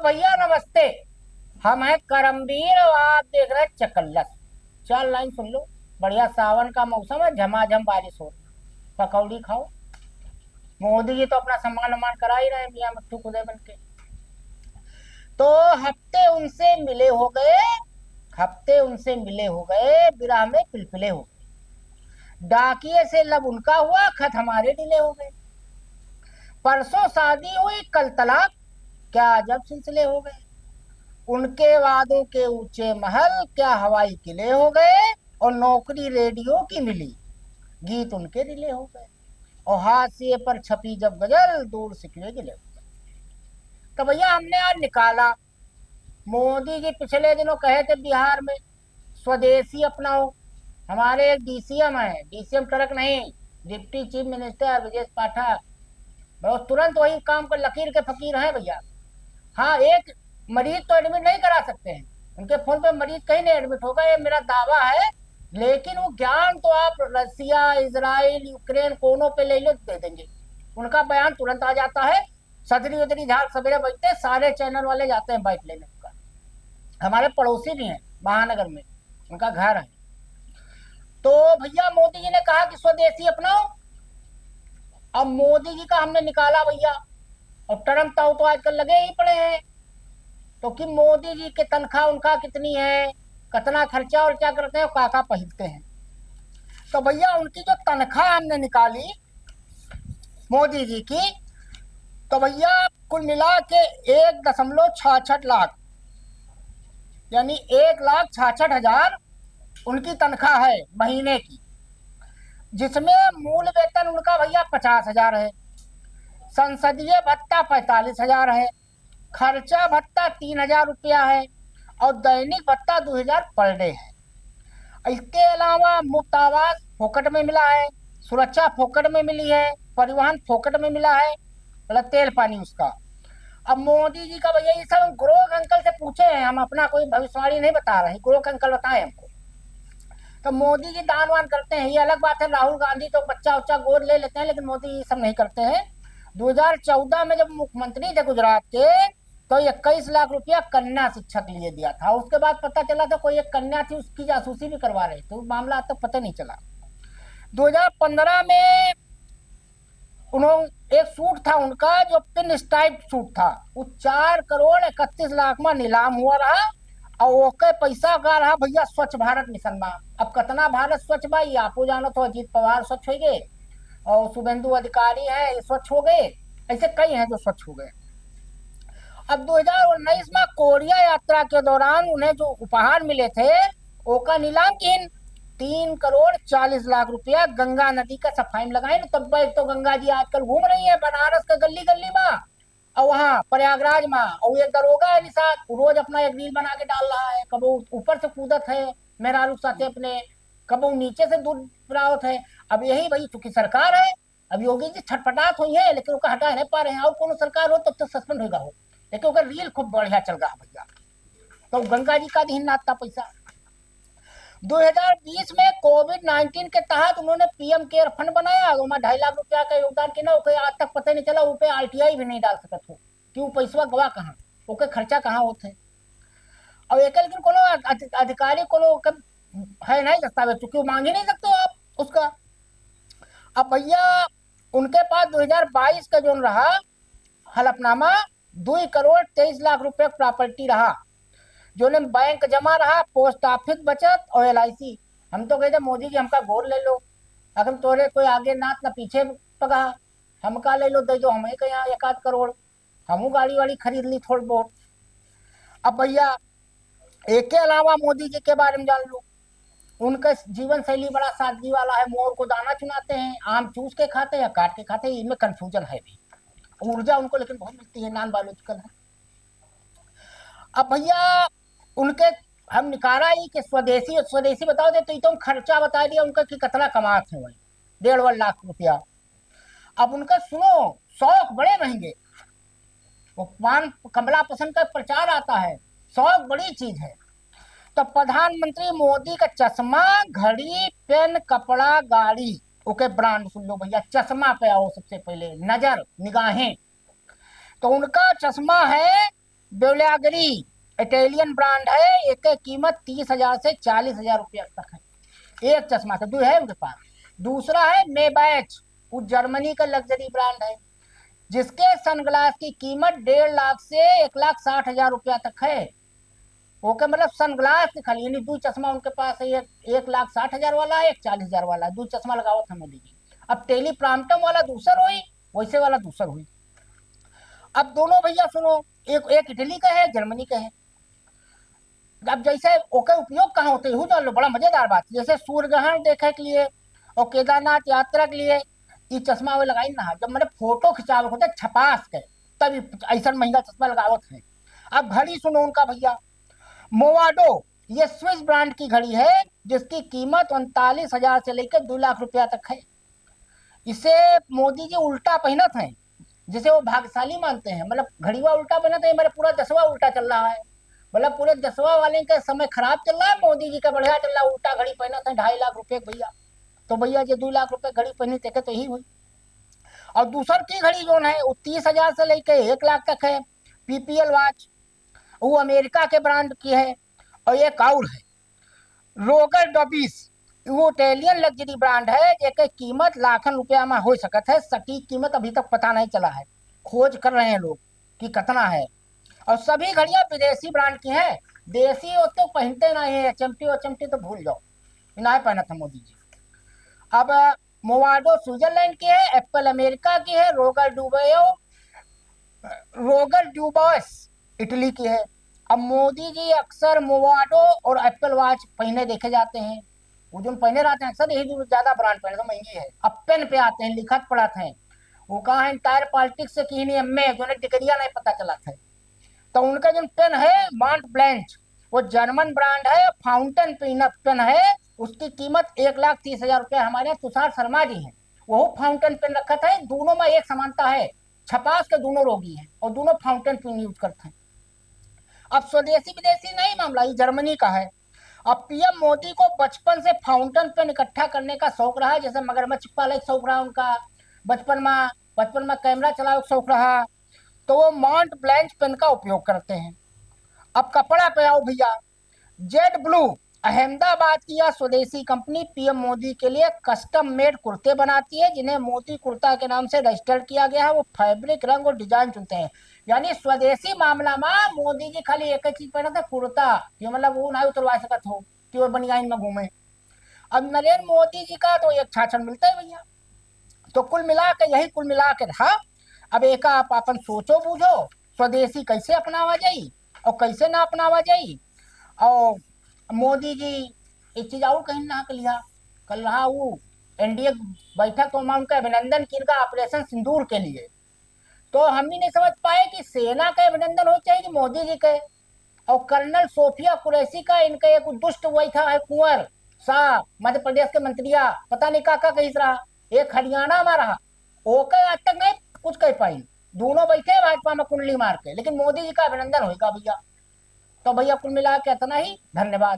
भैया नमस्ते। हम हैं करमवीर और आप देख रहे हैं चकल्लस। चार लाइन सुन लो। बढ़िया सावन का मौसम है, झमाझम बारिश हो रही। पकौड़ी खाओ। मोदी जी तो अपना सम्मान उम्मान करा ही रहे हैं, मियाँ मिट्टू खुदे बन के। तो हफ्ते उनसे मिले हो गए, हफ्ते उनसे मिले हो गए, विरह में पिलपिले हो गए। डाकिए से लब उनका हुआ, खत हमारे डिले हो गए। परसों शादी हुई, कल तलाक, क्या अजब सिलसिले हो गए। उनके वादों के ऊंचे महल क्या हवाई किले हो गए, और नौकरी रेडियो की मिली, गीत उनके दिले हो गए। और हाशिए पर छपी जब गजल, दूर सिकवे गिले हो गए। तो भैया हमने आज निकाला, मोदी जी पिछले दिनों कहे थे बिहार में स्वदेशी अपनाओ। हमारे एक डीसीएम है, डीसीएम ट्रक नहीं, डिप्टी चीफ मिनिस्टर विजेश पाठक, वो तुरंत वही काम कर, लकीर के फकीर हैं भैया। हाँ, एक मरीज तो एडमिट नहीं करा सकते हैं, उनके फोन पे मरीज कहीं नहीं एडमिट होगा, ये मेरा दावा है। लेकिन वो ज्ञान तो आप रसिया, इजराइल, यूक्रेन कोनों पे ले लो, दे देंगे। उनका बयान तुरंत आ जाता है। सदरी उदरी झाड़ सवेरे बजते हैं, सारे चैनल वाले जाते हैं बाइट लेने का। हमारे पड़ोसी भी हैं महानगर में, उनका घर है। तो भैया मोदी जी ने कहा कि स्वदेशी अपनाओ। अब मोदी जी का हमने निकाला भैया, और ट्रम्प ताऊ तो आजकल लगे ही पड़े हैं। तो कि मोदी जी की तनख्वाह उनका कितनी है, कितना खर्चा और क्या करते हैं, काका पहनते हैं। तो भैया उनकी जो तनख्वाह हमने निकाली मोदी जी की, तो भैया कुल मिला के 1.66 लाख, यानी 1,66,000 उनकी तनख्वाह है महीने की। जिसमें मूल वेतन उनका भैया 50,000 है, संसदीय भत्ता 45,000 है, खर्चा भत्ता 3,000 रुपया है, और दैनिक भत्ता 2,000 पर डे है। इसके अलावा मुफ्त आवास फोकट में मिला है, सुरक्षा फोकट में मिली है, परिवहन फोकट में मिला है, मतलब तेल पानी उसका। अब मोदी जी का भैया ये सब ग्रोथ अंकल से पूछे हैं, हम अपना कोई भविष्यवाणी नहीं बता रहे, ग्रोथ अंकल बताए हमको। तो मोदी जी दान वान करते हैं, ये अलग बात है। राहुल गांधी तो बच्चा उच्चा गोद ले लेते हैं, लेकिन मोदी ये सब नहीं करते हैं। 2014 में जब मुख्यमंत्री थे गुजरात के, तो 21 लाख रुपया कन्या शिक्षा के लिए दिया था। उसके बाद पता चला था कोई एक कन्या थी, उसकी जासूसी भी करवा रहे थे, मामला आज तक पता नहीं चला। 2015 में उन्होंने एक सूट था उनका जो पिन स्टाइप सूट था, वो 4,31 लाख में नीलाम हुआ रहा। और ओके पैसा का रहा भैया स्वच्छ भारत मिशन में। अब कितना भारत स्वच्छ भाई आपको जानो, तो अजीत पवार स्वच्छ हो गए, और शुभेंदु अधिकारी है ये स्वच्छ हो गए, ऐसे कई हैं जो स्वच्छ हो गए। अब 2019 में कोरिया यात्रा के दौरान उन्हें जो उपहार मिले थे, ओका नीलाम किन 3,40 लाख रुपया गंगा नदी का सफाई में लगाए। तब एक तो गंगा जी आजकल घूम रही है बनारस के गली गली में, और वहाँ प्रयागराज में, और ये दरोगा है निषाद, रोज अपना एक रील बना के डाल रहा है, कबो ऊपर से कूदत है मेहरारू साथे अपने, कबो नीचे से दूध पिलावत है। अब यही भाई चूंकि सरकार है, अब योगी जी छटपटात हुई है, लेकिन उसका हटा नहीं पा रहे हैं। और कोनो सरकार हो तब तो सस्पेंड होगा हो, लेकिन उसका रील खूब बढ़िया चल रहा भैया। तो गंगा जी का दिन नाता पैसा। 2020 में कोविड-19 के तहत उन्होंने पीएम केयर फंड बनाया, उसमें 2.5 लाख रुपया का योगदान किया। ओके आज तक पता नहीं चला, ऊपर आरटीआई भी नहीं डाल सकत हो कि वो पैसा गवा कहाँ, ओके खर्चा कहाँ होते। और एक लेकिन कोनो अधिकारी कोनो है नहीं दस्तावेज, चूंकि वो मांग ही नहीं सकते हो आप उसका। अब भैया उनके पास 2022 का जो रहा हलफनामा, 2,23 लाख रुपए प्रॉपर्टी रहा, जो ने बैंक जमा रहा, पोस्ट ऑफिस बचत और LIC। हम तो कहते मोदी जी हमका गोद ले लो, अगर तोरे कोई आगे नाथ ना पीछे पगा, हमका ले लो, दे दो हमें के यहाँ 1 आध करोड़, हमू गाड़ी वाड़ी खरीद ली थोड़ी बहुत। अब भैया एक के अलावा मोदी जी के बारे में जान लो, उनका जीवन शैली बड़ा सादगी वाला है। मोर को दाना चुनाते हैं, आम चूस के खाते हैं या काट के खाते हैं, इनमें कंफ्यूजन है भी। ऊर्जा उनको लेकिन बहुत मिलती है, नॉन बायोलॉजिकल है। अब भैया उनके हम निकाला ही कि स्वदेशी स्वदेशी बताओ दे, तो तुम खर्चा बता दिया उनका कि कितना कमाते हैं, 1.5 लाख रुपया। अब उनका सुनो, शौक बड़े महंगे, वो पान कमला पसंद का प्रचार आता है, शौक बड़ी चीज है। तो प्रधानमंत्री मोदी का चश्मा, घड़ी, पेन, कपड़ा, गाड़ी, ओके ब्रांड सुन लो भैया। चश्मा पे आओ सबसे पहले, नजर निगाहें। तो उनका चश्मा है ब्यूलेगरी इटालियन ब्रांड है, एक की कीमत 30,000 से 40,000 रुपया तक है एक चश्मा का, दो है उनके पास। दूसरा है मेबैच, वो जर्मनी का लग्जरी ब्रांड है, जिसके सनग्लास की कीमत 1.5 लाख से 1,60,000 रुपया तक है। ओके, मतलब सनग्लास की खाली, यानी दो चश्मा उनके पास है, एक 1,60,000 वाला है, एक 40,000 वाला है, दो चश्मा लगाओ था मोदी जी। अब टेलीप्राम्पटम वाला दूसर हुई, वैसे वाला दूसर हुई। अब दोनों भैया सुनो, एक एक इटली का है, जर्मनी का है। अब जैसे ओके उपयोग कहाँ होते हैं जान लो, बड़ा मजेदार बात। जैसे सूर्य ग्रहण देखे के लिए और केदारनाथ यात्रा के लिए ये चश्मा वो लगाई ना, जब मैंने फोटो खिंचावे होते छपास के, तभी ऐसा महंगा चश्मा लगावत है। अब घड़ी सुनो उनका भैया, मोवाडो, ये स्विस ब्रांड की घड़ी है, जिसकी कीमत 39,000 से लेकर 2 लाख रुपया तक है। इसे मोदी जी उल्टा पहनत हैं, जिसे वो भाग्यशाली मानते हैं। मतलब घड़ीवा उल्टा पहनत है, मेरे पूरा दसवा उल्टा चल रहा है, मतलब पूरे दसवा वाले का समय खराब चल रहा है, मोदी जी का बढ़िया चल रहा है, उल्टा घड़ी पहनत है 2.5 लाख रुपए भैया। तो भैया ये 2 लाख रुपए घड़ी पहनी थे तो यही हुई। और दूसर की घड़ी जो है वो 30,000 से लेकर 1 लाख तक है, पीपीएल वॉच, वो अमेरिका के ब्रांड की है। और एक और है रोगर डॉबिस, वो इटालियन लग्जरी ब्रांड है, जेके कीमत लाखन रुपया में हो सकत है। सटीक कीमत अभी तक पता नहीं चला है, खोज कर रहे हैं लोग कि कितना है। और सभी घड़ियां विदेशी ब्रांड की हैं, देसी वो तो पहनते नहीं है, एचएमटी वचमटी तो भूल जाओ, इन्हें पहना था मोदी जी। अब मोवाडो स्विट्जरलैंड की है, एप्पल अमेरिका की है, रोगर ड्यूबॉस इटली की है। अब मोदी जी अक्सर मोवाडो और एप्पल वॉच पहने देखे जाते हैं, वो जो पहने रहते हैं अक्सर यही जो ज्यादा ब्रांड पहने तो महंगी है। अब पेन पे आते हैं, लिखत पढ़त हैं, वो कहा है इंटायर पॉलिटिक्स से की नहीं एमए जो डिग्रिया नहीं पता चला था। तो उनका जो पेन है मॉन्ट ब्लैंच, वो जर्मन ब्रांड है, फाउंटेन पेन है, उसकी कीमत 1,30,000 रुपया। हमारे यहाँ तुषार शर्मा जी हैं, वो फाउंटेन पेन रखा था। दोनों में एक समानता है, छपास के दोनों रोगी हैं और दोनों फाउंटेन पेन यूज करते हैं। अब स्वदेशी विदेशी नहीं मामला, ये जर्मनी का है। अब पीएम मोदी को बचपन से फाउंटेन पेन इकट्ठा करने का शौक रहा है, जैसे मगरमच्छ पाले शौक रहा उनका बचपन में कैमरा चलाओ शौक रहा, तो वो माउंट ब्लैंच पेन का उपयोग करते हैं। अब कपड़ा पे आओ भैया, जेड ब्लू अहमदाबाद की यह स्वदेशी कंपनी पीएम मोदी के लिए कस्टम मेड कुर्ते बनाती है, जिन्हें मोदी कुर्ता के नाम से रजिस्टर्ड किया गया है। वो फैब्रिक, रंग और डिजाइन चुनते हैं, यानी स्वदेशी मामला में मोदी जी खाली एक ही चीज पहना था, कुर्ता, कि मतलब वो ना उतरवा सकत हो कि वो बनियाइन में घूमे। अब नरेंद्र मोदी जी का तो एक छाछन मिलता है भैया। तो कुल मिला के यही कुल मिला के था। अब एक आप अपन सोचो बूझो, स्वदेशी कैसे अपनावा जाई और कैसे ना अपनावा जाई। और मोदी जी एक चीज और कहीं ना कर लिया, कल रहा वो एनडीए बैठक, तो मैं उनका अभिनंदन किया ऑपरेशन सिंदूर के लिए। तो हम भी नहीं समझ पाए कि सेना का अभिनंदन हो चाहिए कि मोदी जी के। और कर्नल सोफिया कुरैशी का इनका एक दुष्ट वही था है कुंवर शाह, मध्य प्रदेश के मंत्रिया, पता नहीं का कही रहा, एक हरियाणा में रहा, ओके आज तक नहीं कुछ कह पाई। दोनों बैठे भाजपा में कुंडली मार के, लेकिन मोदी जी का अभिनंदन होगा भैया। तो भैया कुल मिला के इतना ही, धन्यवाद।